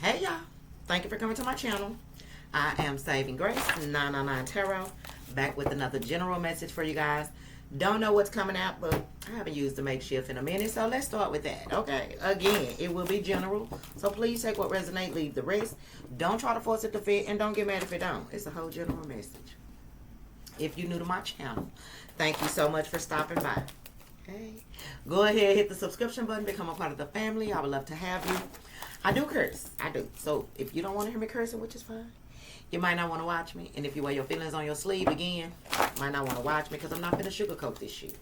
Hey y'all, thank you for coming to my channel. I am Saving Grace 999 Tarot, back with another general message for you guys. Don't know what's coming out, but I haven't used the makeshift in a minute, so let's start with that. Okay, again, it will be general, so please take what resonates, leave the rest. Don't try to force it to fit, and don't get mad if it don't. It's a whole general message. If you're new to my channel, thank you so much for stopping by. Hey, go ahead, hit the subscription button, become a part of the family. I would love to have you. I do curse. I do. So if you don't want to hear me cursing, which is fine, you might not want to watch me. And if you wear your feelings on your sleeve again, you might not want to watch me because I'm not going to sugarcoat this shit.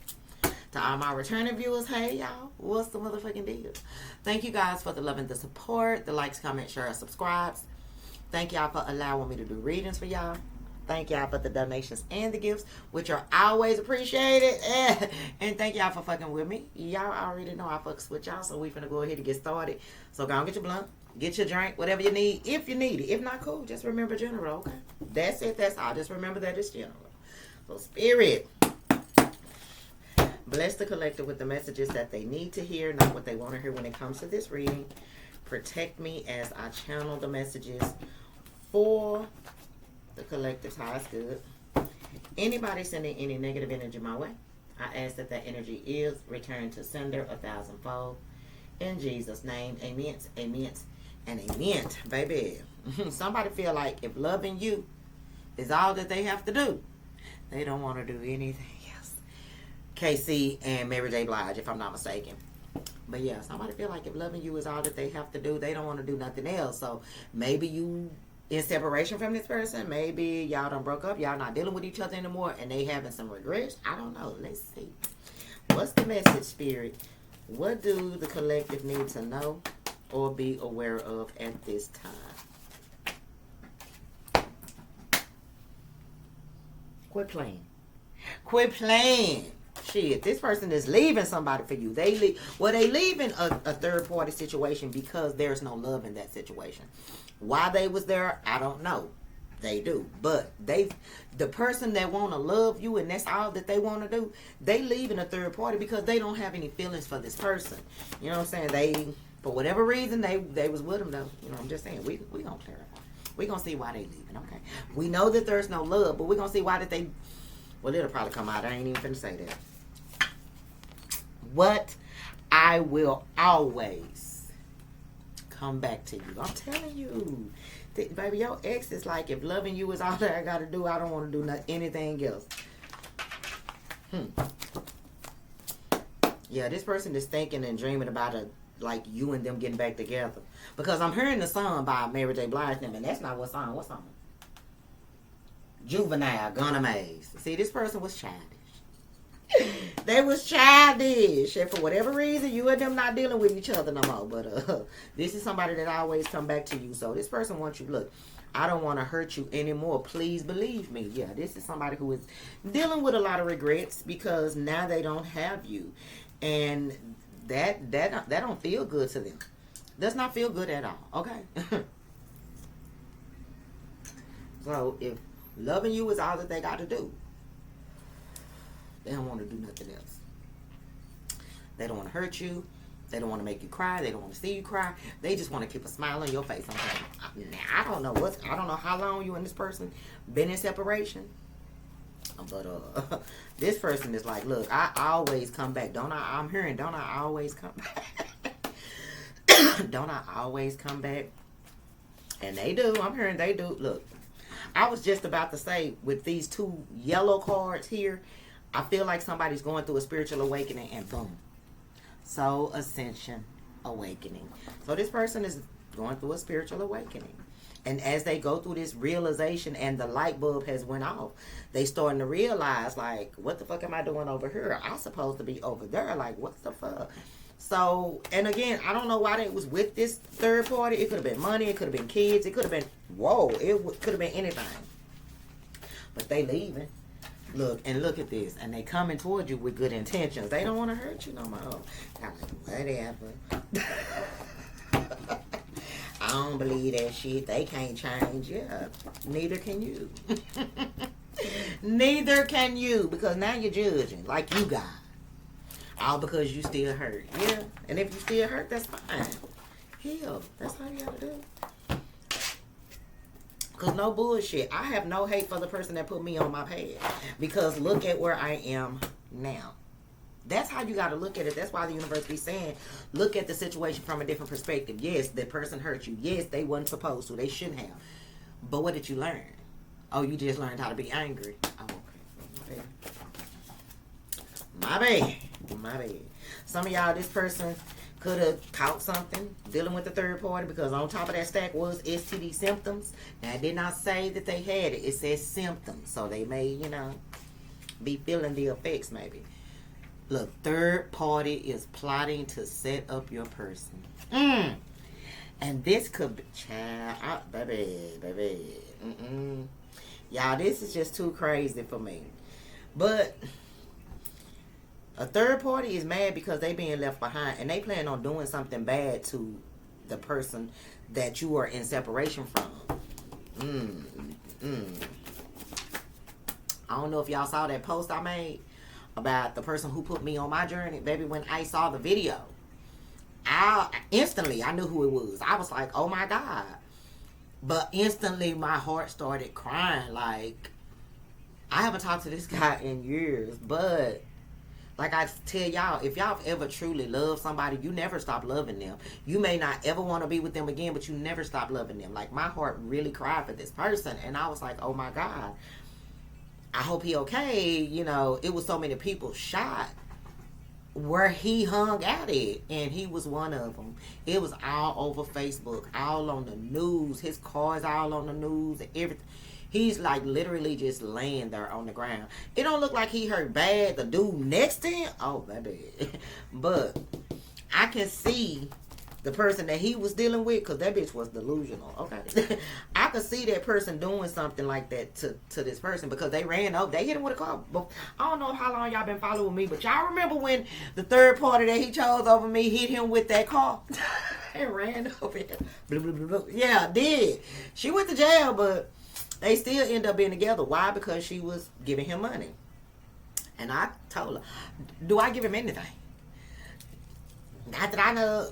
To all my returning viewers, hey y'all, what's the motherfucking deal? Thank you guys for the love and the support, the likes, comments, shares, subscribes. Thank y'all for allowing me to do readings for y'all. Thank y'all for the donations and the gifts, which are always appreciated. And thank y'all for fucking with me. Y'all already know I fucks with y'all, so we finna go ahead and get started. So go and get your blunt, get your drink, whatever you need, if you need it. If not, cool. Just remember general, okay? That's it. That's all. Just remember that it's general. So spirit, bless the collective with the messages that they need to hear, not what they want to hear when it comes to this reading. Protect me as I channel the messages for the collective's highest good. Anybody sending any negative energy my way, I ask that that energy is returned to sender 1,000-fold. In Jesus' name, amen, amen, and amen, baby. Somebody feel like if loving you is all that they have to do, they don't want to do anything else. KC and Mary J. Blige, if I'm not mistaken. But yeah, somebody feel like if loving you is all that they have to do, they don't want to do nothing else. So maybe you in separation from this person, maybe y'all done broke up, y'all not dealing with each other anymore, and they having some regrets. I don't know. Let's see. What's the message, spirit? What do the collective need to know or be aware of at this time? Quit playing. Quit playing. Shit, this person is leaving somebody for you. They leaving a third party situation because there's no love in that situation. Why they was there, I don't know. They do. But the person that want to love you and that's all that they want to do, they leaving a third party because they don't have any feelings for this person. You know what I'm saying? They, for whatever reason, they was with them though. You know, I'm just saying, we gonna clarify. We gonna see why they leaving, okay? We know that there's no love, but we gonna see why that they, well, it'll probably come out. I ain't even finna say that. What I will always come back to you. I'm telling you, baby, your ex is like, if loving you is all that I gotta do, I don't want to do anything else. Yeah, this person is thinking and dreaming about like you and them getting back together. Because I'm hearing the song by Mary J. Blige, and that's not what song. What song? Juvenile, Gunna Maze. See, this person was childish. They was childish, and for whatever reason, you and them not dealing with each other no more. But this is somebody that always come back to you. So this person wants you. Look, I don't want to hurt you anymore. Please believe me. Yeah, this is somebody who is dealing with a lot of regrets because now they don't have you, and that don't feel good to them. Does not feel good at all. Okay. So if loving you is all that they got to do, they don't want to do nothing else. They don't want to hurt you. They don't want to make you cry. They don't want to see you cry. They just want to keep a smile on your face. Now, I don't know how long you and this person been in separation. But this person is like, look, I always come back. Don't I always come back? Don't I always come back? And they do. I'm hearing they do. Look, I was just about to say, with these two yellow cards here, I feel like somebody's going through a spiritual awakening, and boom. Soul ascension awakening. So this person is going through a spiritual awakening. And as they go through this realization and the light bulb has went off, they starting to realize, like, what the fuck am I doing over here? I'm supposed to be over there. Like, what the fuck? So, and again, I don't know why they was with this third party. It could have been money. It could have been kids. It could have been, could have been anything. But they leaving. Look, and look at this. And they coming toward you with good intentions. They don't want to hurt you no more. Whatever. I don't believe that shit. They can't change. Yeah. Neither can you. Neither can you. Because now you're judging. Like you got. All because you still hurt. Yeah. And if you still hurt, that's fine. Heal. That's all you gotta do. Because no bullshit. I have no hate for the person that put me on my path. Because look at where I am now. That's how you got to look at it. That's why the universe be saying, look at the situation from a different perspective. Yes, that person hurt you. Yes, they wasn't supposed to. They shouldn't have. But what did you learn? Oh, you just learned how to be angry. Oh, okay. My bad. My bad. Some of y'all, this person could have caught something dealing with the third party, because on top of that stack was STD symptoms. Now, it did not say that they had it. It says symptoms. So they may, you know, be feeling the effects maybe. Look, third party is plotting to set up your person. And this could be, child, baby. Y'all, this is just too crazy for me. But a third party is mad because they being left behind, and they plan on doing something bad to the person that you are in separation from. I don't know if y'all saw that post I made about the person who put me on my journey. Baby, when I saw the video, I knew who it was. I was like, oh my God. But instantly my heart started crying. Like, I haven't talked to this guy in years, but like I tell y'all, if y'all ever truly love somebody, you never stop loving them. You may not ever want to be with them again, but you never stop loving them. Like, my heart really cried for this person, and I was like, oh my God, I hope he okay. You know, it was so many people shot where he hung out at, and he was one of them. It was all over Facebook, all on the news. His car's all on the news and everything. He's like literally just laying there on the ground. It don't look like he hurt bad. The dude next to him, oh baby. But I can see the person that he was dealing with, because that bitch was delusional. Okay. I could see that person doing something like that to this person, because they ran up, they hit him with a car. But I don't know how long y'all been following me, but y'all remember when the third party that he chose over me hit him with that car and ran over him? Yeah, did. She went to jail, but they still end up being together. Why? Because she was giving him money. And I told her, do I give him anything? Not that I know,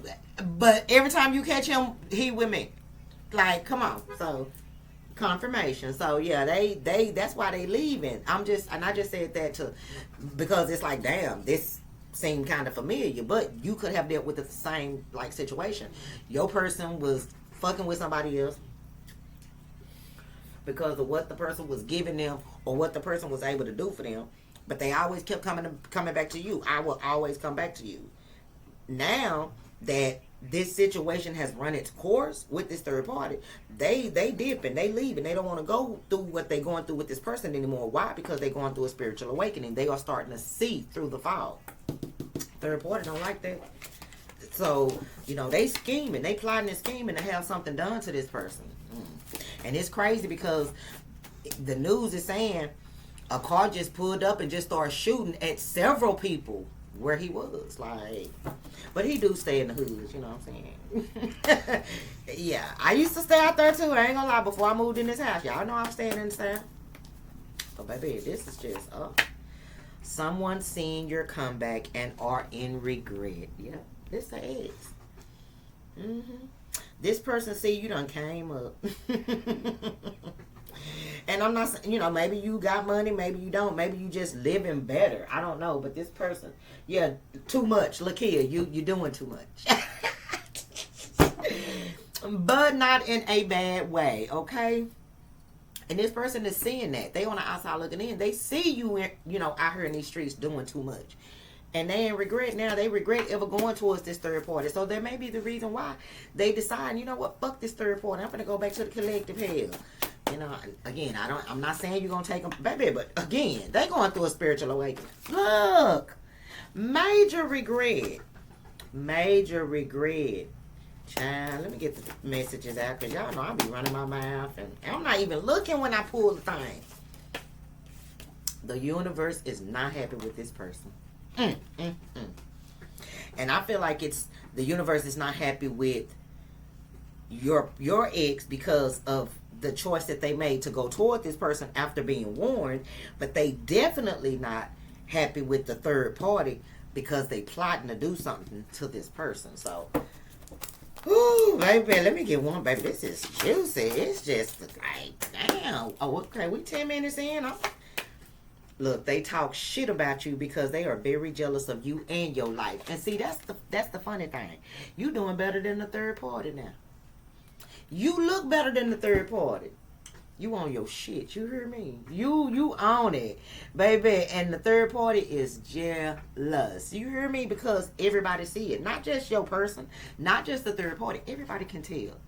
but every time you catch him, he with me. Like, come on. So, confirmation. So, yeah, they that's why they leaving. I just said that because it's like, damn, this seemed kind of familiar, but you could have dealt with the same, like, situation. Your person was fucking with somebody else because of what the person was giving them or what the person was able to do for them, but they always kept coming back to you. I will always come back to you. Now that this situation has run its course with this third party, they dip and they leave, and they don't want to go through what they're going through with this person anymore. Why? Because they're going through a spiritual awakening. They are starting to see through the fog. Third party don't like that. So, you know, they scheming, they plotting and scheming to have something done to this person. And it's crazy because the news is saying a car just pulled up and just started shooting at several people where he was. Like, but he do stay in the hood, you know what I'm saying? Yeah, I used to stay out there too. I ain't gonna lie, before I moved in this house. Y'all know I'm staying in the town. But baby, this is just someone seeing your comeback and are in regret. Yeah, this is. This person see you done came up. And I'm not saying, you know, maybe you got money, maybe you don't, maybe you just living better. I don't know, but this person, yeah, too much. Look here, you doing too much. But not in a bad way, okay? And this person is seeing that. They on the outside looking in. They see you, you know, out here in these streets doing too much. And they in regret now. They regret ever going towards this third party. So that may be the reason why they decide, you know what, fuck this third party. I'm going to go back to the collective hell. You know, again, I'm not saying you're going to take them, baby, but again, they going through a spiritual awakening. Look, major regret. Major regret. Child, let me get the messages out, because y'all know I be running my mouth, and I'm not even looking when I pull the thing. The universe is not happy with this person. And I feel like the universe is not happy with your ex because of the choice that they made to go toward this person after being warned, but they definitely not happy with the third party because they plotting to do something to this person. So Ooh, baby, let me get one, baby. This is juicy. It's just like, damn. Oh, okay, we 10 minutes in. Look, they talk shit about you because they are very jealous of you and your life. And see, that's the funny thing. You doing better than the third party now. You look better than the third party. You on your shit. You hear me? You own it, baby. And the third party is jealous. You hear me? Because everybody see it. Not just your person. Not just the third party. Everybody can tell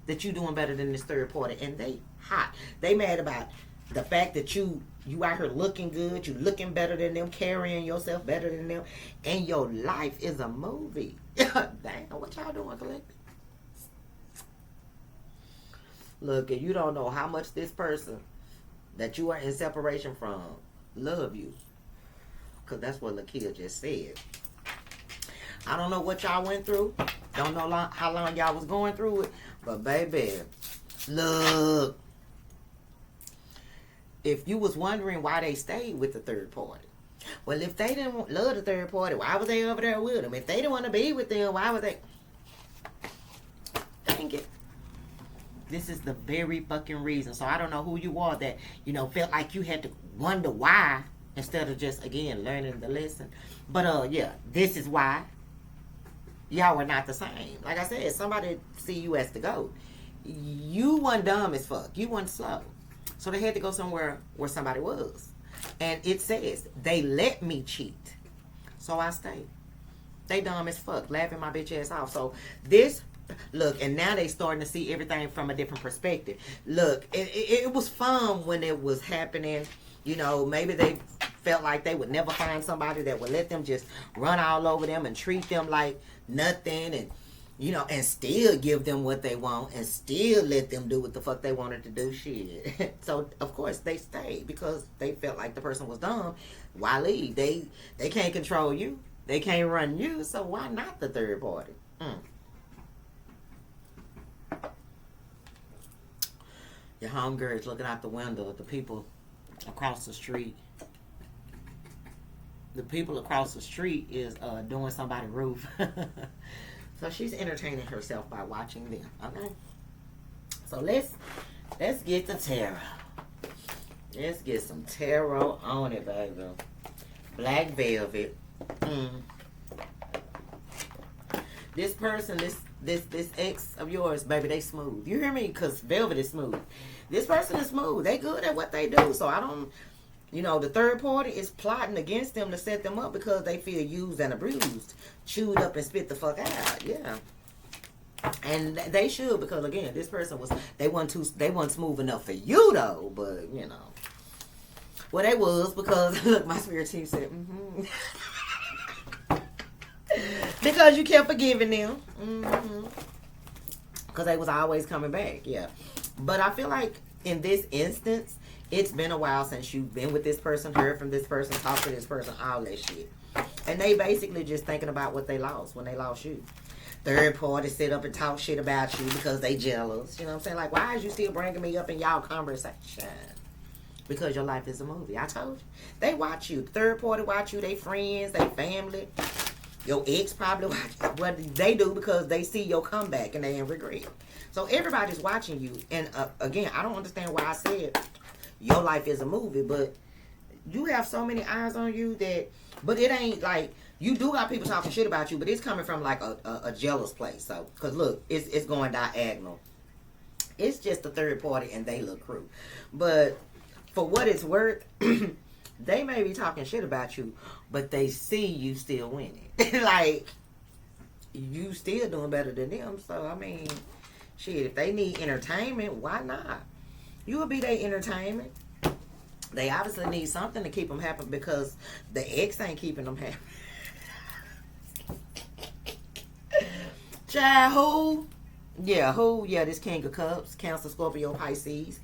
that you doing better than this third party. And they hot. They mad about the fact that you out here looking good. You looking better than them. Carrying yourself better than them. And your life is a movie. Damn, what y'all doing, collective? Look, and you don't know how much this person that you are in separation from love you. Because that's what Lakia just said. I don't know what y'all went through. Don't know how long y'all was going through it. But baby, look. If you was wondering why they stayed with the third party. Well, if they didn't love the third party, why was they over there with them? If they didn't want to be with them, why was they? Dang it. This is the very fucking reason. So I don't know who you are that, felt like you had to wonder why instead of just, again, learning the lesson. But, yeah, this is why y'all are not the same. Like I said, somebody see you as the GOAT. You wasn't dumb as fuck. You wasn't slow. So they had to go somewhere where somebody was. And it says, they let me cheat. So I stayed. They dumb as fuck, laughing my bitch ass off. So this... Look, and now they starting to see everything from a different perspective. Look, it was fun when it was happening. Maybe they felt like they would never find somebody that would let them just run all over them and treat them like nothing and, and still give them what they want and still let them do what the fuck they wanted to do. Shit. So, of course, they stayed because they felt like the person was dumb. Why leave? They can't control you. They can't run you. So why not the third party? Your homegirl is looking out the window at the people across the street. The people across the street is doing somebody's roof. So she's entertaining herself by watching them. Okay. So let's get the tarot. Let's get some tarot on it, baby. Black velvet. This person, this ex of yours, baby, they smooth. You hear me? Because velvet is smooth. This person is smooth. They good at what they do. So I don't, the third party is plotting against them to set them up because they feel used and abused. Chewed up and spit the fuck out. Yeah. And they should, because again, this person they weren't smooth enough for you though, but well, they was, because look, my spirit team said, because you kept forgiving them. Because they was always coming back. Yeah. But I feel like in this instance, it's been a while since you've been with this person, heard from this person, talked to this person, all that shit. And they basically just thinking about what they lost when they lost you. Third party sit up and talk shit about you because they jealous. You know what I'm saying? Like, why is you still bringing me up in y'all conversation? Because your life is a movie. I told you. They watch you. Third party watch you. They friends. They family. Your ex probably watch what they do because they see your comeback and they in regret. So everybody's watching you. And again, I don't understand why I said your life is a movie, but you have so many eyes on you that, but it ain't like, you do got people talking shit about you, but it's coming from like a jealous place. So, because look, it's going diagonal. It's just the third party and they look crew. But for what it's worth, they may be talking shit about you, but they see you still winning. Like, you still doing better than them. So, I mean, shit, if they need entertainment, why not? You will be their entertainment. They obviously need something to keep them happy because the ex ain't keeping them happy. Child, who? Yeah, who? Yeah, this King of Cups, Cancer, Scorpio, Pisces.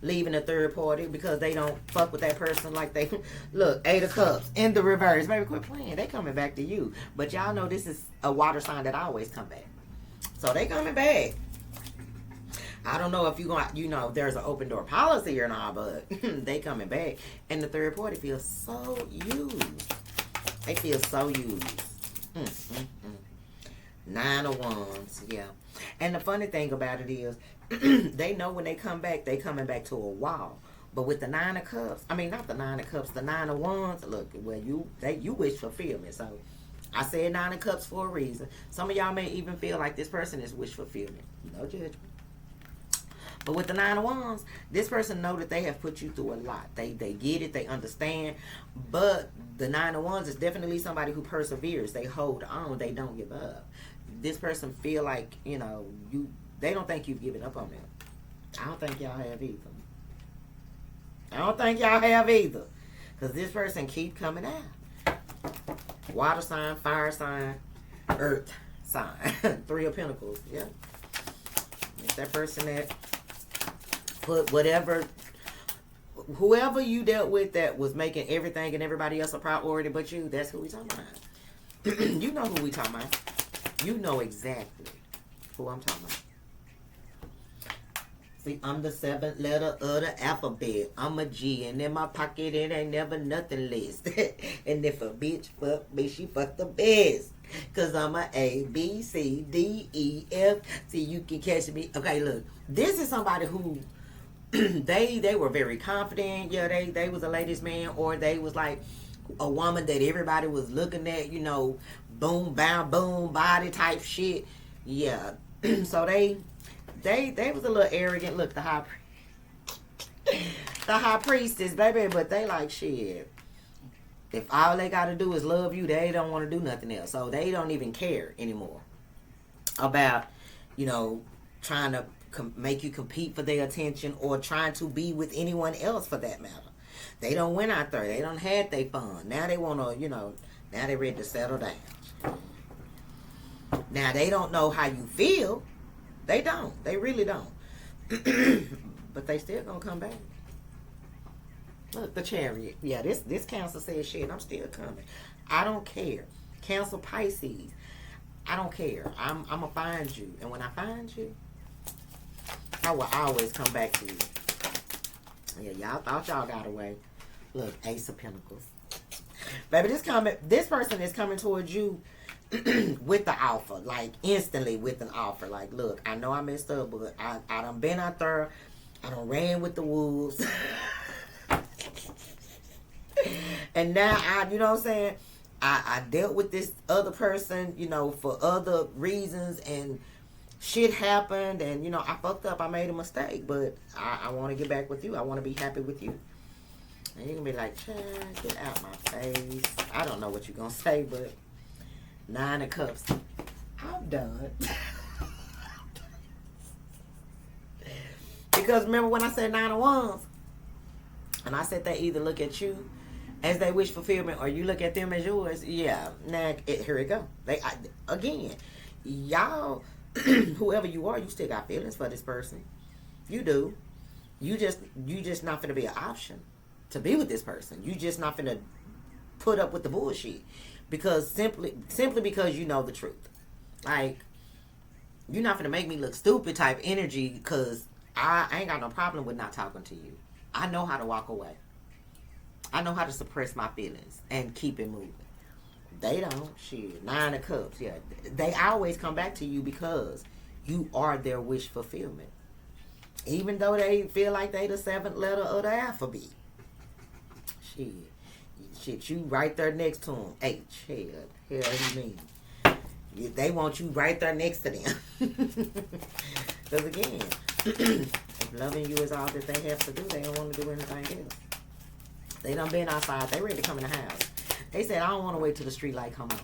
Leaving a third party because they don't fuck with that person like they... Look, 8 of Cups in the reverse. Baby, quit playing. They coming back to you. But y'all know this is a water sign that always come back. So they coming back. I don't know if you going, there's an open door policy or not, but they coming back. And the third party feels so used. They feel so used. 9 of Wands, yeah. And the funny thing about it is, they know when they come back, they coming back to a wall. But with the Nine of Cups, I mean, not the Nine of Cups, the Nine of Wands, look, well, you wish fulfillment. So I said Nine of Cups for a reason. Some of y'all may even feel like this person is wish fulfillment. No judgment. But with the Nine of Wands, this person know that they have put you through a lot. They get it, they understand. But the Nine of Wands is definitely somebody who perseveres. They hold on, they don't give up. This person feel like, they don't think you've given up on them. I don't think y'all have either. Because this person keep coming out. Water sign, fire sign, earth sign. Three of Pentacles, yeah. It's that person that put whoever you dealt with that was making everything and everybody else a priority but you, that's who we talking about. You know who we talking about. You know exactly who I'm talking about. See, I'm the seventh letter of the alphabet. I'm a G, and in my pocket it ain't never nothing less. And if a bitch fuck me, she fuck the best. Cause I'm a A, B, C, D, E, F. See, you can catch me. Okay, look. This is somebody who they were very confident. Yeah, they was a ladies' man, or they was like a woman that everybody was looking at, boom, bam, boom, body type shit. Yeah. So they was a little arrogant. Look, the high priestess, baby, but they like shit. If all they got to do is love you, they don't want to do nothing else. So they don't even care anymore about, trying to make you compete for their attention or trying to be with anyone else for that matter. They don't went out there. They don't had their fun. Now they want to, now they ready to settle down. Now they don't know how you feel. They don't. They really don't. But they still gonna come back. Look, the Chariot. Yeah, this Cancer says shit. I'm still coming. I don't care. Cancer, Pisces. I don't care. I'm gonna find you, and when I find you, I will always come back to you. Yeah, y'all thought y'all got away. Look, Ace of Pentacles. Baby, this person is coming towards you with the offer, like instantly with an offer. Like, look, I know I messed up, but I done been out there. I done ran with the wolves. And now you know what I'm saying? I dealt with this other person, for other reasons, and shit happened, and I fucked up. I made a mistake, but I want to get back with you. I want to be happy with you. And you're gonna be like, child, get out my face. I don't know what you're gonna say, but Nine of Cups. I'm done. Because remember when I said Nine of Wands, and I said they either look at you as they wish fulfillment, or you look at them as yours. Yeah, now here it go. Again, y'all, whoever you are, you still got feelings for this person. You do. You just not finna be an option to be with this person. You just not finna put up with the bullshit because simply because you know the truth. Like, you're not finna make me look stupid type energy, because I ain't got no problem with not talking to you. I know how to walk away. I know how to suppress my feelings and keep it moving. They don't. Shit. Nine of Cups. Yeah. They always come back to you because you are their wish fulfillment. Even though they feel like they the seventh letter of the alphabet. Shit, you right there next to them. H. Hell you mean. They want you right there next to them. Because again, if loving you is all that they have to do, they don't want to do anything else. They done been outside. They ready to come in the house. They said, I don't want to wait till the street light come on.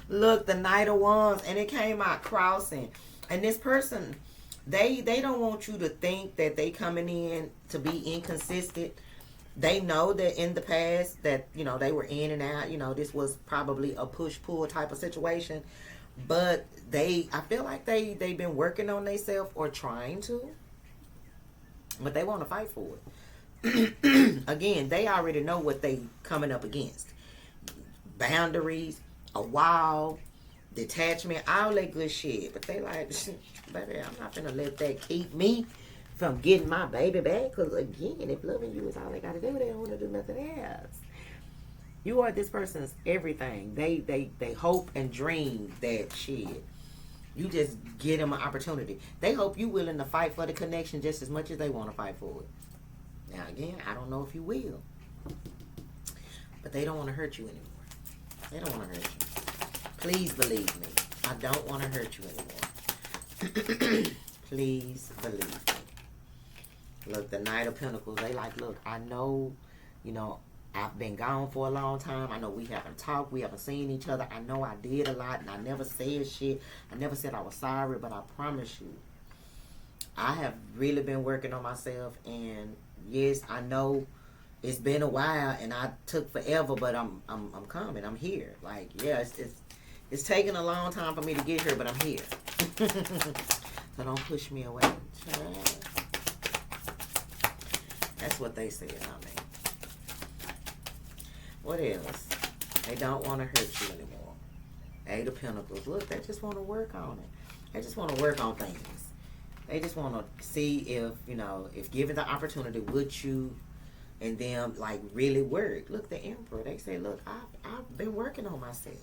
Look, the Knight of Wands, and it came out crossing. And this person, they don't want you to think that they coming in to be inconsistent. They know that in the past that, they were in and out. This was probably a push-pull type of situation. But I feel like they've been working on themselves or trying to. But they want to fight for it. Again, they already know what they coming up against. Boundaries, a wall, detachment, all that good shit. But they like, baby, I'm not gonna let that keep me from getting my baby back. Because again, if loving you is all they gotta do, they don't want to do nothing else. You are this person's everything. They hope and dream that shit. You just give them an opportunity. They hope you willing to fight for the connection just as much as they want to fight for it. Now again, I don't know if you will. But they don't want to hurt you anymore. They don't want to hurt you. Please believe me. I don't want to hurt you anymore. Please believe me. Look, the Knight of Pentacles, they like, look, I know, I've been gone for a long time. I know we haven't talked. We haven't seen each other. I know I did a lot and I never said shit. I never said I was sorry, but I promise you, I have really been working on myself. And yes, I know it's been a while and I took forever, but I'm coming. I'm here. Like, yeah, it's taken a long time for me to get here, but I'm here. So don't push me away. That's what they said on me. What else? They don't want to hurt you anymore. Eight of Pentacles. Look, they just want to work on it. They just want to work on things. They just want to see if given the opportunity, would you and them like really work. Look, the Emperor. They say, look, I've been working on myself.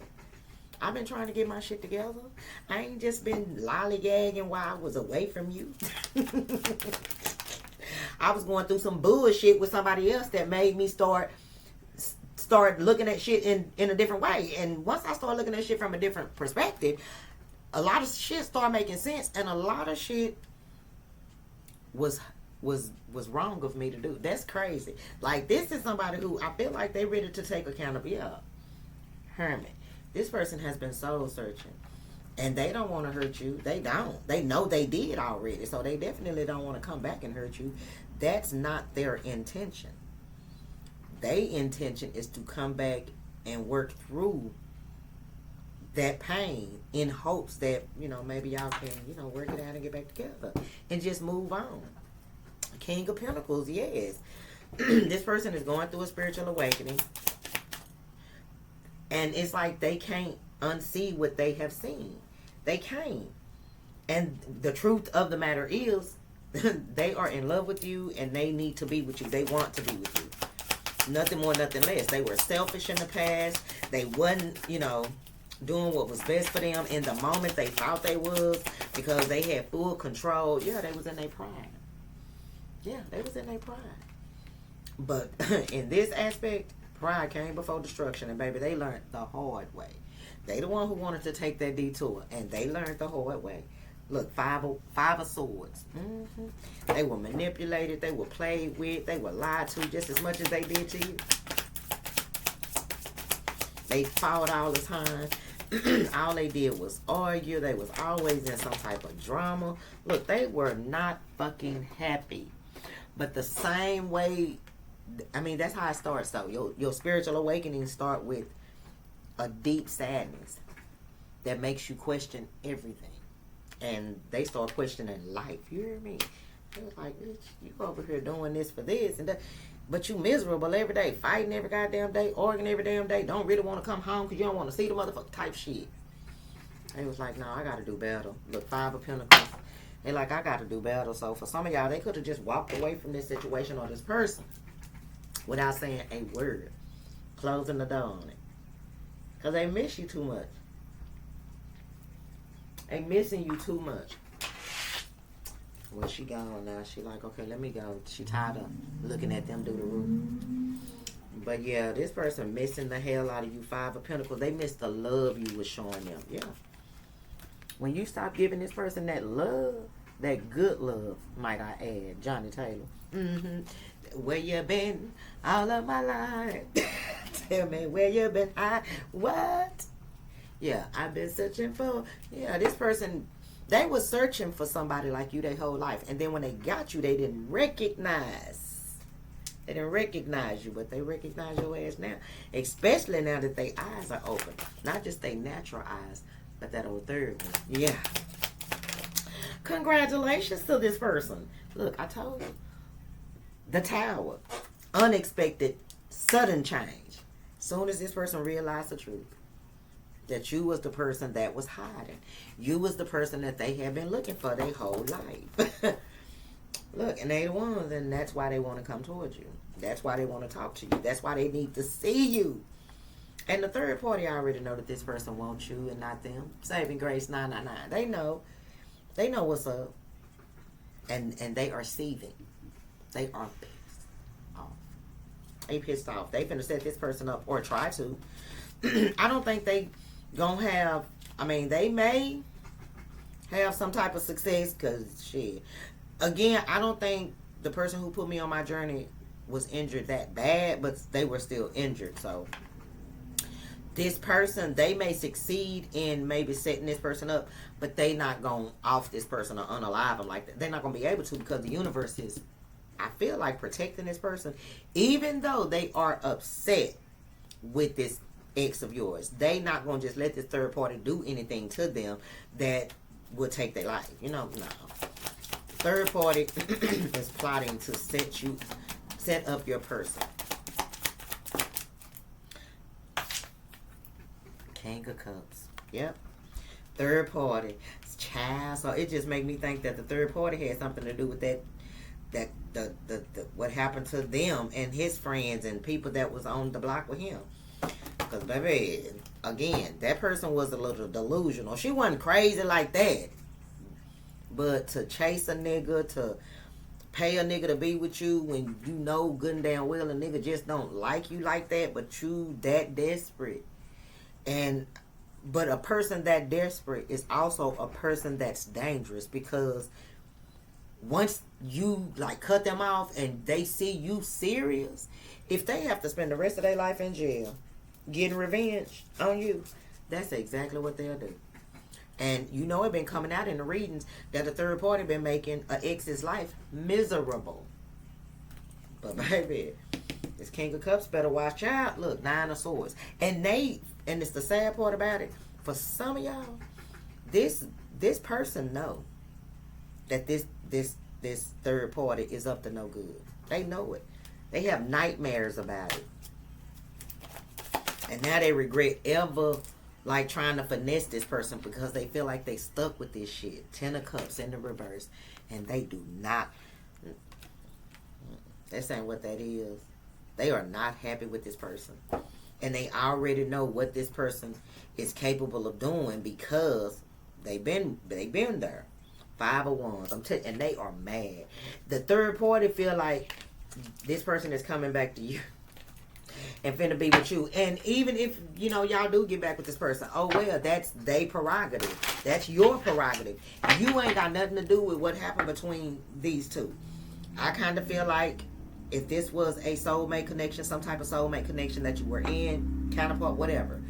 I've been trying to get my shit together. I ain't just been lollygagging while I was away from you. I was going through some bullshit with somebody else that made me start looking at shit in a different way. And once I started looking at shit from a different perspective, a lot of shit started making sense, and a lot of shit was wrong of me to do. That's crazy. Like, this is somebody who I feel like they ready to take accountability. Yeah. Hermit. This person has been soul searching. And they don't want to hurt you. They don't. They know they did already. So they definitely don't want to come back and hurt you. That's not their intention. Their intention is to come back and work through that pain in hopes that, maybe y'all can, work it out and get back together. And just move on. King of Pentacles, yes. This person is going through a spiritual awakening. And it's like they can't unsee what they have seen. They can't. And the truth of the matter is, they are in love with you and they need to be with you. They want to be with you. Nothing more, nothing less. They were selfish in the past. They wasn't, doing what was best for them in the moment they thought they was, because they had full control. Yeah, they was in their pride. Yeah, they was in their pride. But in this aspect, pride came before destruction, and baby, they learned the hard way. They the one who wanted to take that detour, and they learned the hard way. Look, five of swords. They were manipulated, they were played with, they were lied to just as much as they did to you. They fought all the time. All they did was argue. They was always in some type of drama. Look, they were not fucking happy. But the same way, that's how it starts though. Your spiritual awakening start with a deep sadness that makes you question everything. And they start questioning life. You hear me? They was like, bitch, you over here doing this for this and that. But you miserable every day. Fighting every goddamn day. Arguing every damn day. Don't really want to come home because you don't want to see the motherfucker type shit. They was like, no, I got to do better. Look, Five of Pentacles. They like, I got to do better. So for some of y'all, they could have just walked away from this situation or this person without saying a word. Closing the door on it. Because they miss you too much. They missing you too much. Well, she gone now. She like, okay, let me go. She tired of looking at them do the roof. But yeah, this person missing the hell out of you. Five of Pentacles. They miss the love you was showing them. Yeah. When you stop giving this person that love, that good love, might I add, Johnny Taylor. Where you been all of my life? Tell me where you been. What? Yeah, I've been searching for. Yeah, this person, they was searching for somebody like you their whole life. And then when they got you, they didn't recognize. They didn't recognize you, but they recognize your ass now. Especially now that their eyes are open. Not just their natural eyes, but that old third one. Yeah. Congratulations to this person. Look, I told you. The Tower. Unexpected, sudden change. Soon as this person realized the truth. That you was the person that was hiding. You was the person that they have been looking for their whole life. Look, and they the ones, and that's why they want to come towards you. That's why they want to talk to you. That's why they need to see you. And the third party already know that this person wants you and not them. Saving grace 999. They know. They know what's up. And they are seething. They are pissed off. They pissed off. They finna set this person up or try to. I don't think they gonna have, I mean, they may have some type of success because shit. Again, I don't think the person who put me on my journey was injured that bad, but they were still injured. So this person, they may succeed in maybe setting this person up, but they not going to off this person or unalive them like that. They're not going to be able to because the universe is, I feel like, protecting this person. Even though they are upset with this ex of yours, they not going to just let this third party do anything to them that would take their life. You know, no. Third party is plotting to set up your person. King of Cups. Yep. Third party. Child. So it just make me think that the third party had something to do with that what happened to them and his friends and people that was on the block with him. Because baby, again, that person was a little delusional. She wasn't crazy like that. But to chase a nigga, to pay a nigga to be with you when you know good and damn well a nigga just don't like you like that, but you that desperate. But a person that desperate is also a person that's dangerous, because once you like cut them off and they see you serious, if they have to spend the rest of their life in jail getting revenge on you, that's exactly what they'll do. And you know it been coming out in the readings that the third party been making an ex's life miserable. But baby, this King of Cups better watch out. Look, 9 of Swords. And it's the sad part about it, for some of y'all, this person know that this third party is up to no good. They know it. They have nightmares about it. And now they regret ever like trying to finesse this person because they feel like they stuck with this shit. 10 of Cups in the reverse. And they do not. That's ain't what that is. They are not happy with this person. And they already know what this person is capable of doing because they've been there. 5 of Wands. And they are mad. The third party feel like this person is coming back to you and finna be with you. And even if, y'all do get back with this person, oh well, that's their prerogative. That's your prerogative. You ain't got nothing to do with what happened between these two. I kind of feel like if this was a soulmate connection, some type of soulmate connection that you were in, counterpart, whatever,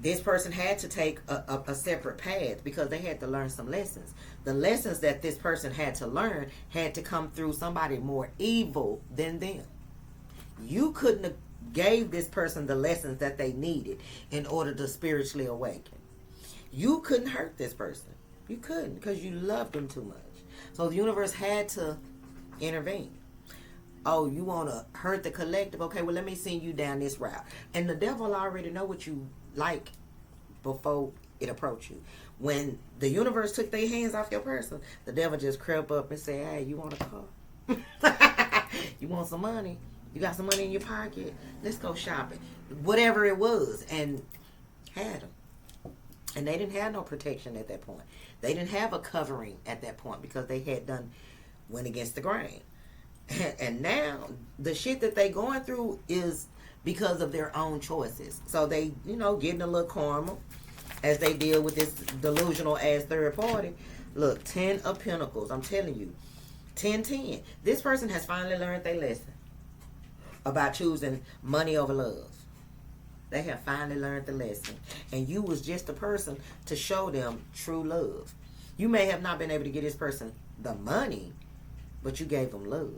this person had to take a separate path because they had to learn some lessons. The lessons that this person had to learn had to come through somebody more evil than them. You couldn't have gave this person the lessons that they needed in order to spiritually awaken. You couldn't hurt this person. You couldn't, because you loved them too much. So the universe had to intervene. Oh, you want to hurt the collective? Okay, well, let me send you down this route. And the devil already know what you like before it approach you. When the universe took their hands off your person, the devil just crept up and said, hey, you want a car? You want some money? You got some money in your pocket? Let's go shopping. Whatever it was. And had them. And they didn't have no protection at that point. They didn't have a covering at that point because they had went against the grain. And now the shit that they going through is because of their own choices. So they, getting a little karma as they deal with this delusional ass third party. Look, 10 of Pentacles. I'm telling you. 10-10. This person has finally learned their lesson about choosing money over love. They have finally learned the lesson. And you was just the person to show them true love. You may have not been able to get this person the money, but you gave them love.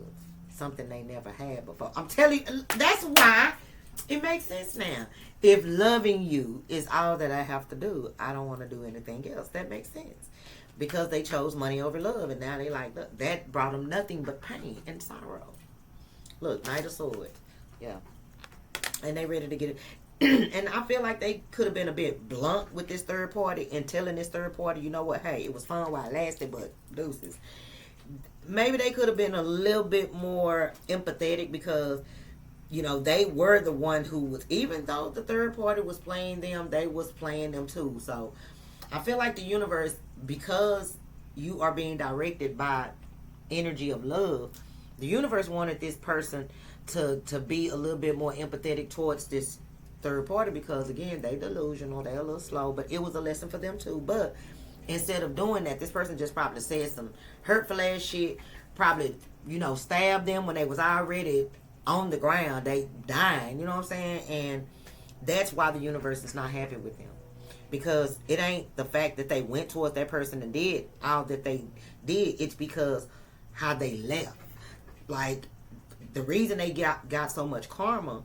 Something they never had before. I'm telling you, that's why it makes sense now. If loving you is all that I have to do, I don't want to do anything else. That makes sense. Because they chose money over love. And now they like, look, that brought them nothing but pain and sorrow. Look, Knight of Swords. Yeah. And they ready to get it. And I feel like they could have been a bit blunt with this third party and telling this third party, you know what, hey, it was fun while it lasted, but deuces. Maybe they could have been a little bit more empathetic because you know, they were the one who was, even though the third party was playing them, they was playing them too. So I feel like the universe, because you are being directed by energy of love, the universe wanted this person to be a little bit more empathetic towards this third party, because again, they delusional, they a little slow, but it was a lesson for them too. But instead of doing that, this person just probably said some hurtful ass shit, probably, you know, stabbed them when they was already on the ground, they dying, you know what I'm saying? And that's why the universe is not happy with them, because it ain't the fact that they went towards that person and did all that they did, it's because how they left. Like, the reason they got so much karma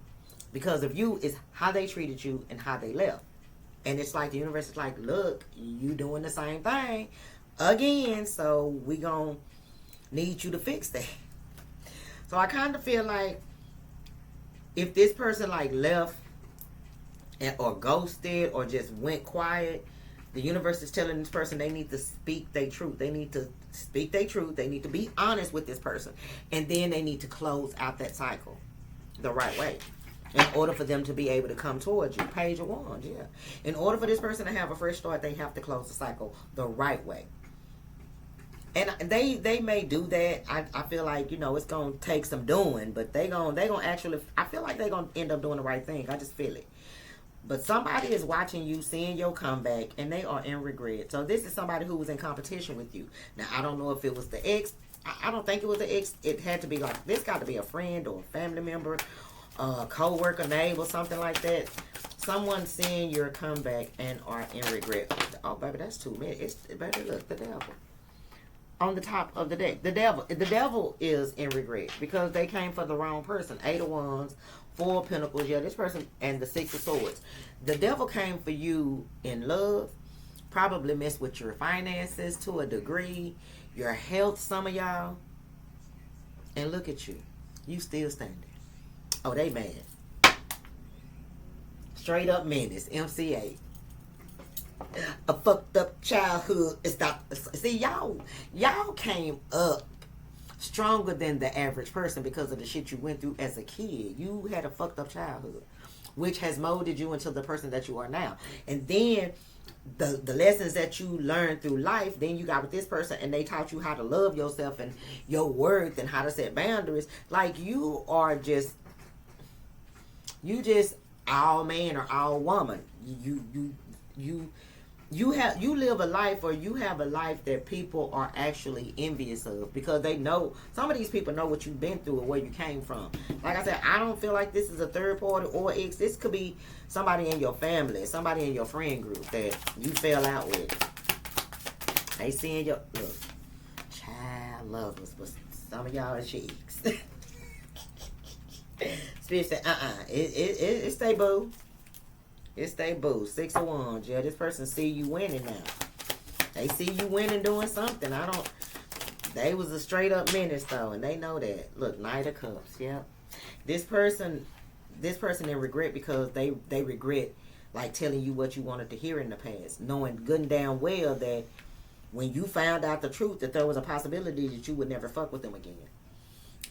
because of you is how they treated you and how they left. And it's like the universe is like, look, you doing the same thing again, so we gonna need you to fix that. So I kind of feel like if this person like left or ghosted or just went quiet, the universe is telling this person they need to speak their truth. They need to speak their truth. They need to be honest with this person. And then they need to close out that cycle the right way in order for them to be able to come towards you. Page of Wands, yeah. In order for this person to have a fresh start, they have to close the cycle the right way. And they may do that. I feel like, you know, it's going to take some doing, but they gonna actually, I feel like they're going to end up doing the right thing. I just feel it. But somebody is watching you, seeing your comeback, and they are in regret. So this is somebody who was in competition with you. Now, I don't know if it was the ex. I don't think it was the ex. It had to be like, this got to be a friend or a family member, co-worker, neighbor, something like that. Someone seeing your comeback and are in regret. Oh, baby, that's too many. Baby, look, the devil. On the top of the deck. The devil is in regret because they came for the wrong person. 8 of Wands, 4 of Pentacles. Yeah, this person, and the 6 of Swords. The devil came for you in love. Probably messed with your finances to a degree. Your health, some of y'all. And look at you. You still standing. Oh, they mad. Straight up menace. MCA. A fucked up childhood. It's not. See, y'all came up stronger than the average person because of the shit you went through as a kid. You had a fucked up childhood, which has molded you into the person that you are now. And then the lessons that you learned through life, then you got with this person and they taught you how to love yourself and your worth and how to set boundaries. Like, you just all man or all woman. You live a life, or you have a life that people are actually envious of, because they know, some of these people know what you've been through and where you came from. Like I said, I don't feel like this is a third party or ex. This could be somebody in your family, somebody in your friend group that you fell out with. They seeing your, look, child lovers, but some of y'all are cheeks. Spirit said, it stay boo. It stay boo. 6 of Wands. Yeah, this person see you winning now. They see you winning doing something. They was a straight up menace though, and they know that. Look, Knight of Cups. Yeah. This person in regret because they regret like telling you what you wanted to hear in the past, knowing good and damn well that when you found out the truth that there was a possibility that you would never fuck with them again.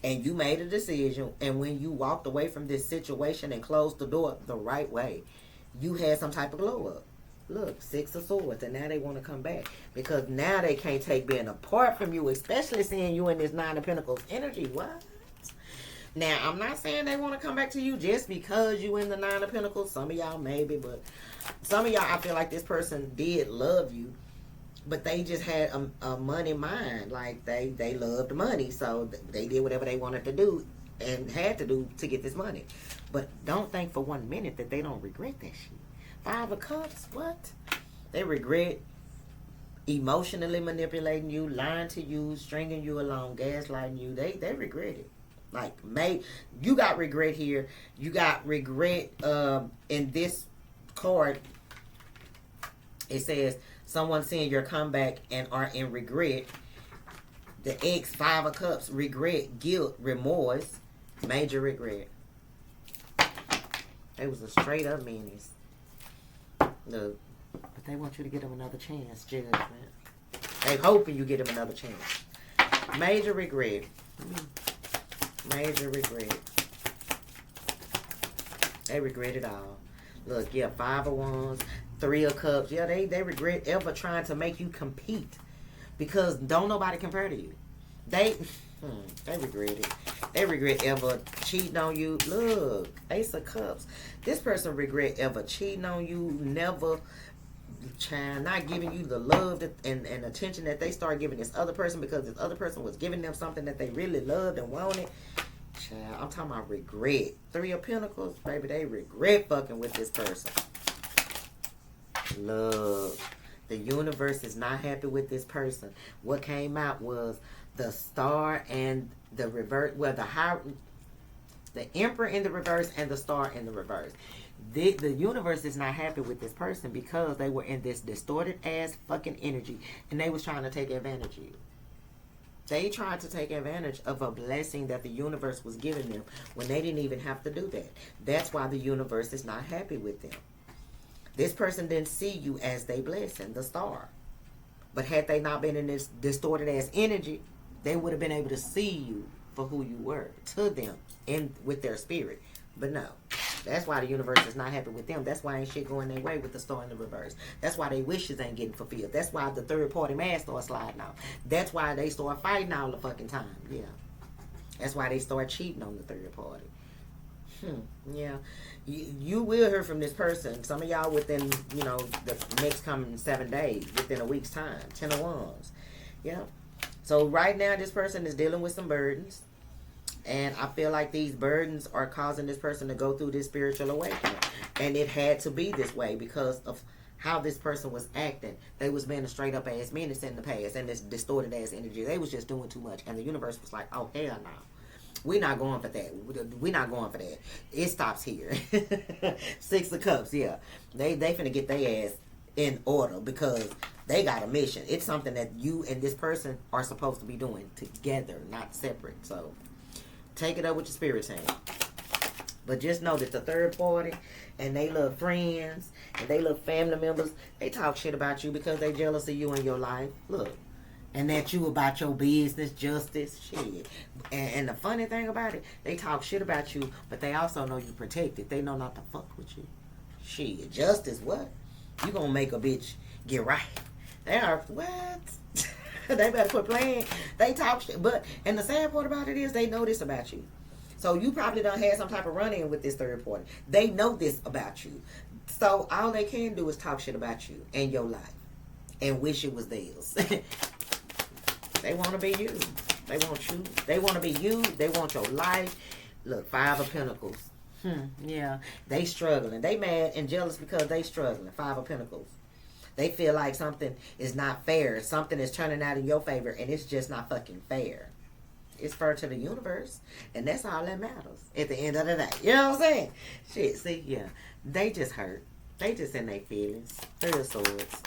And you made a decision, and when you walked away from this situation and closed the door the right way, you had some type of glow up. Look, 6 of Swords, and now they want to come back because now they can't take being apart from you, especially seeing you in this 9 of Pentacles energy. What? Now, I'm not saying they want to come back to you just because you in the 9 of Pentacles. Some of y'all maybe, but some of y'all, I feel like this person did love you, but they just had a money mind. Like, they loved money, so they did whatever they wanted to do and had to do to get this money. But don't think for 1 minute that they don't regret that shit. 5 of Cups, what? They regret emotionally manipulating you, lying to you, stringing you along, gaslighting you. They regret it. Like, you got regret here. You got regret in this card. It says, someone seeing your comeback and are in regret. The ex, 5 of Cups, regret, guilt, remorse, major regret. It was a straight up menace. Look, but they want you to get them another chance, judgment. They hoping you get them another chance. Major regret. Major regret. They regret it all. Look, yeah, 5 of Wands, 3 of Cups. Yeah, they regret ever trying to make you compete. Because don't nobody compare to you. They regret it. They regret ever cheating on you. Look, Ace of Cups. This person regret ever cheating on you. Never, child, not giving you the love and attention that they start giving this other person because this other person was giving them something that they really loved and wanted. Child, I'm talking about regret. 3 of Pentacles, baby, they regret fucking with this person. Look, the universe is not happy with this person. What came out was the Star and the reverse. Well, the Emperor in the reverse and the Star in the reverse. The universe is not happy with this person because they were in this distorted ass fucking energy and they was trying to take advantage of you. They tried to take advantage of a blessing that the universe was giving them when they didn't even have to do that. That's why the universe is not happy with them. This person didn't see you as their blessing, the Star. But had they not been in this distorted ass energy, they would have been able to see you for who you were to them and with their spirit. But no. That's why the universe is not happy with them. That's why ain't shit going their way with the Star in the reverse. That's why their wishes ain't getting fulfilled. That's why the third party man starts sliding out. That's why they start fighting all the fucking time. Yeah. That's why they start cheating on the third party. Yeah. You will hear from this person. Some of y'all within, the next coming 7 days, within a week's time. 10 of Wands. Yeah. So right now, this person is dealing with some burdens. And I feel like these burdens are causing this person to go through this spiritual awakening. And it had to be this way because of how this person was acting. They was being a straight up ass menace in the past. And this distorted ass energy. They was just doing too much. And the universe was like, oh, hell no. We're not going for that. We're not going for that. It stops here. 6 of Cups, yeah. They finna get their ass in order because they got a mission. It's something that you and this person are supposed to be doing together, not separate. So take it up with your spirit team. But just know that the third party and they little friends and they little family members, they talk shit about you because they jealous of you in your life. Look. And that you about your business, justice, shit. And the funny thing about it, they talk shit about you, but they also know you protected. They know not to fuck with you. Shit. Justice, what? You gonna make a bitch get right. They are, what? They better quit playing. They talk shit. And the sad part about it is they know this about you. So you probably done had some type of run-in with this third party. They know this about you. So all they can do is talk shit about you and your life. And wish it was theirs. They want to be you. They want you. They want to be you. They want your life. Look, 5 of Pentacles. Yeah. They struggling. They mad and jealous because they struggling. 5 of Pentacles. They feel like something is not fair. Something is turning out in your favor, and it's just not fucking fair. It's fair to the universe, and that's all that matters at the end of the day. You know what I'm saying? Shit, see, yeah. They just hurt. They just in their feelings. 3 of Swords.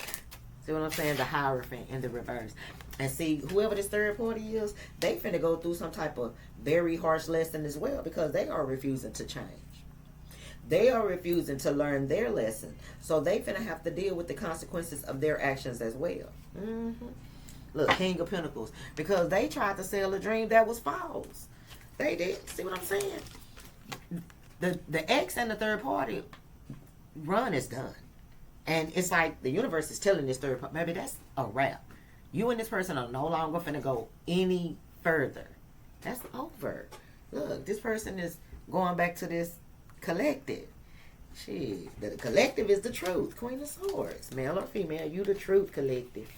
See what I'm saying? The Hierophant in the reverse. And see, whoever this third party is, they finna go through some type of very harsh lesson as well because they are refusing to change. They are refusing to learn their lesson. So they finna have to deal with the consequences of their actions as well. Look, King of Pentacles. Because they tried to sell a dream that was false. They did. See what I'm saying? The ex and the third party run is done. And it's like the universe is telling this third party, maybe that's a wrap. You and this person are no longer finna go any further. That's over. Look, this person is going back to this collective. Shit, the collective is the truth. Queen of Swords, male or female, you the truth collective.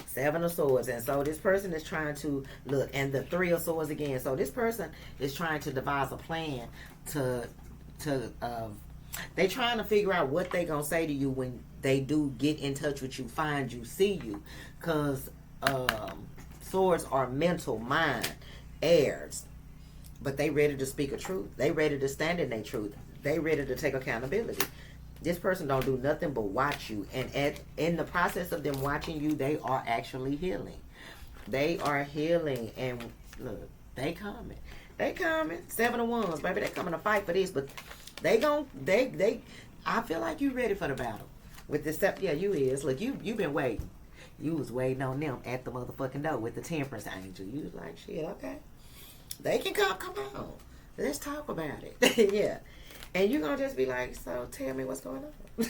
7 of Swords, and so this person is trying to look, and the 3 of Swords again. So this person is trying to devise a plan they trying to figure out what they gonna say to you when they do get in touch with you, find you, see you, because swords are mental, mind, airs. But they ready to speak a truth. They ready to stand in their truth. They ready to take accountability. This person don't do nothing but watch you. And in the process of them watching you, they are actually healing. They are healing. And look, they coming. They coming. 7 of Wands, baby. They coming to fight for this. But I feel like you ready for the battle. With this step, yeah, you is. Look, you been waiting. You was waiting on them at the motherfucking door with the Temperance Angel. You was like, shit, okay. They can come on. Let's talk about it. Yeah. And you're going to just be like, so tell me what's going on.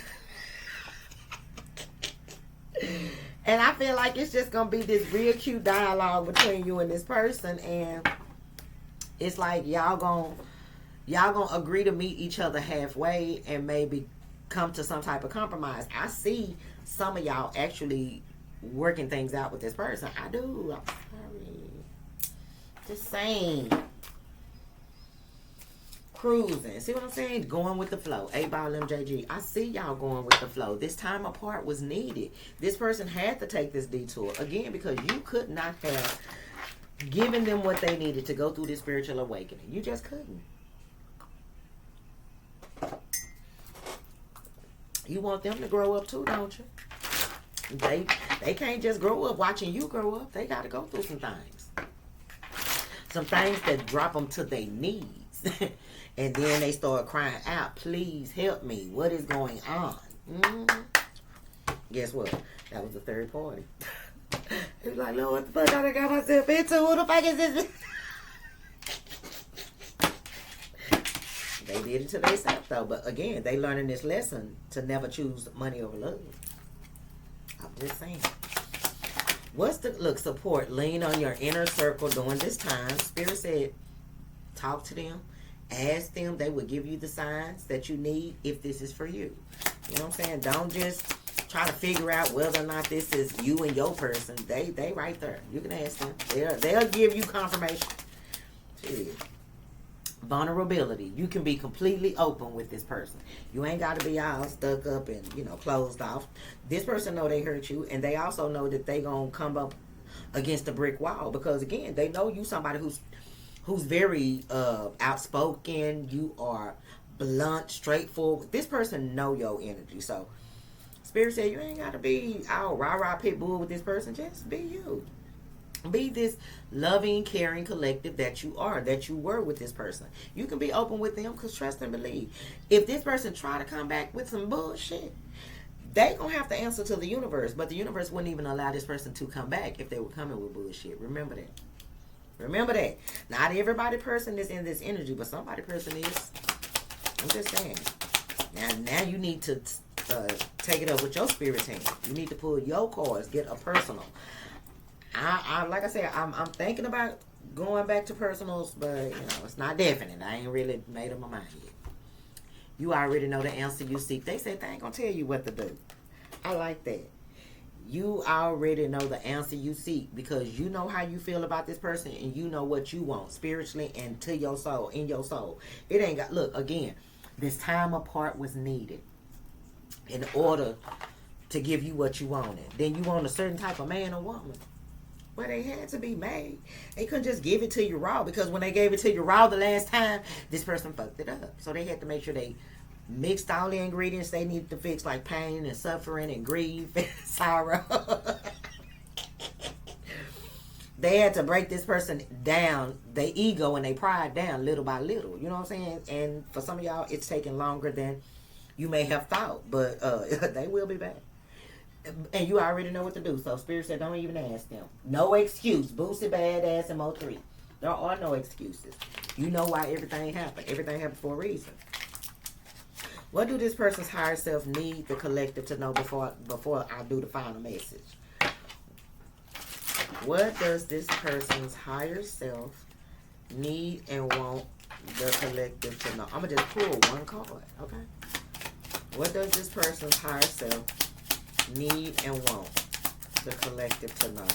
And I feel like it's just going to be this real cute dialogue between you and this person. And it's like y'all gonna agree to meet each other halfway and maybe come to some type of compromise. I see some of y'all actually working things out with this person. I do. I'm sorry. Just saying. Cruising. See what I'm saying? Going with the flow. 8-ball MJG. I see y'all going with the flow. This time apart was needed. This person had to take this detour. Again, because you could not have given them what they needed to go through this spiritual awakening. You just couldn't. You want them to grow up too, don't you? They can't just grow up watching you grow up. They got to go through some things. Some things that drop them to their knees. And then they start crying out, please help me. What is going on? Guess what? That was the third party. He was like, Lord, what the fuck I got myself into? Who the fuck is this? They did it to themselves, though. But again, they learning this lesson to never choose money over love. I'm just saying. What's the look? Support. Lean on your inner circle during this time. Spirit said, talk to them. Ask them. They will give you the signs that you need if this is for you. You know what I'm saying? Don't just try to figure out whether or not this is you and your person. They right there. You can ask them. They'll give you confirmation. Shit. Vulnerability. You can be completely open with this person. You ain't got to be all stuck up and, closed off. This person know they hurt you, and they also know that they gonna come up against a brick wall because, again, they know you somebody who's very outspoken. You are blunt, straightforward. This person know your energy. So Spirit said you ain't got to be all rah-rah pit bull with this person. Just be you. Be this loving, caring collective that you are, that you were with this person. You can be open with them because trust and believe. If this person try to come back with some bullshit, they gonna have to answer to the universe. But the universe wouldn't even allow this person to come back if they were coming with bullshit. Remember that. Remember that. Not everybody person is in this energy, but somebody person is. I'm just saying. Now you need to take it up with your spirit team. You need to pull your cards, get a personal. I like I said, I'm thinking about going back to personals, but it's not definite. I ain't really made up my mind yet. You already know the answer you seek. They said they ain't gonna tell you what to do. I like that. You already know the answer you seek because you know how you feel about this person and you know what you want spiritually and to your soul, in your soul. It ain't got, look, again, this time apart was needed in order to give you what you wanted. Then you want a certain type of man or woman. Well, they had to be made. They couldn't just give it to you raw because when they gave it to you raw the last time, this person fucked it up. So they had to make sure they mixed all the ingredients they needed to fix, like pain and suffering and grief and sorrow. They had to break this person down, their ego and their pride down little by little. You know what I'm saying? And for some of y'all, it's taking longer than you may have thought. But they will be back. And you already know what to do. So Spirit said, don't even ask them. No excuse. Boosie, badass, and Mo3. There are no excuses. You know why everything happened. Everything happened for a reason. What do this person's higher self need the collective to know before I do the final message? What does this person's higher self need and want the collective to know? I'm going to just pull one card, okay? What does this person's higher self need and want the collective to know?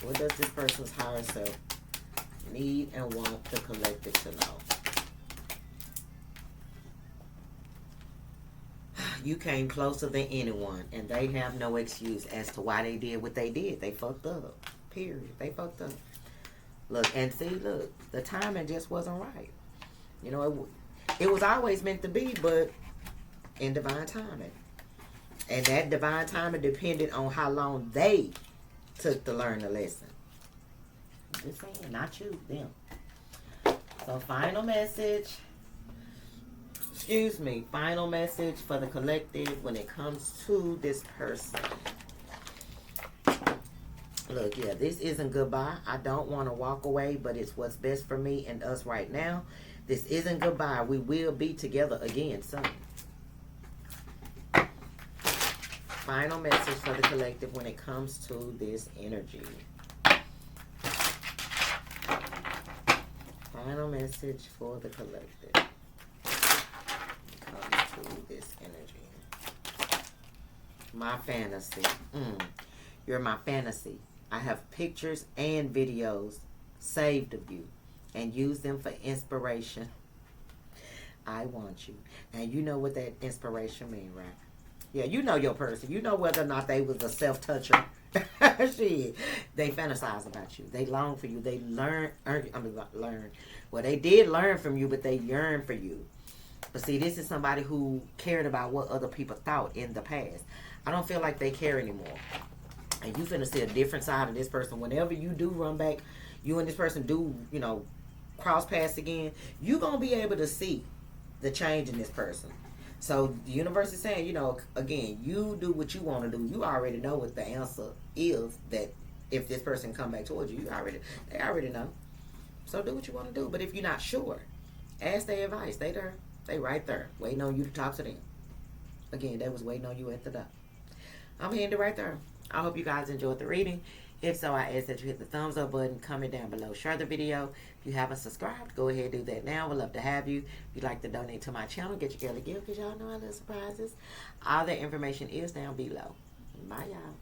What does this person's higher self need and want the collective to know? You came closer than anyone, and they have no excuse as to why they did what they did. They fucked up. Period. They fucked up. Look, and see, look, the timing just wasn't right. It was always meant to be, but in divine timing. And that divine timing depended on how long they took to learn the lesson. I'm just saying, not you, them. So final message. Final message for the collective when it comes to this person. Look, this isn't goodbye. I don't want to walk away, but it's what's best for me and us right now. This isn't goodbye. We will be together again soon. Final message for the collective when it comes to this energy. Final message for the collective when it comes to this energy. My fantasy. You're my fantasy. I have pictures and videos saved of you and use them for inspiration. I want you. And you know what that inspiration means, right? Yeah, you know your person. You know whether or not they was a self-toucher. Shit. They fantasize about you. They long for you. They learn. Well, they did learn from you, but they yearn for you. But see, this is somebody who cared about what other people thought in the past. I don't feel like they care anymore. And you finna see a different side of this person. Whenever you do run back, you and this person do, cross paths again, you gonna be able to see the change in this person. So the universe is saying, again, you do what you want to do. You already know what the answer is, that if this person come back towards you, they already know. So do what you want to do. But if you're not sure, ask their advice. They there. They right there, waiting on you to talk to them. Again, they was waiting on you at the door. I'm handing right there. I hope you guys enjoyed the reading. If so, I ask that you hit the thumbs up button, comment down below, share the video. If you haven't subscribed, go ahead and do that now. We'd love to have you. If you'd like to donate to my channel, get your girl a gift, because y'all know I love surprises. All that information is down below. Bye, y'all.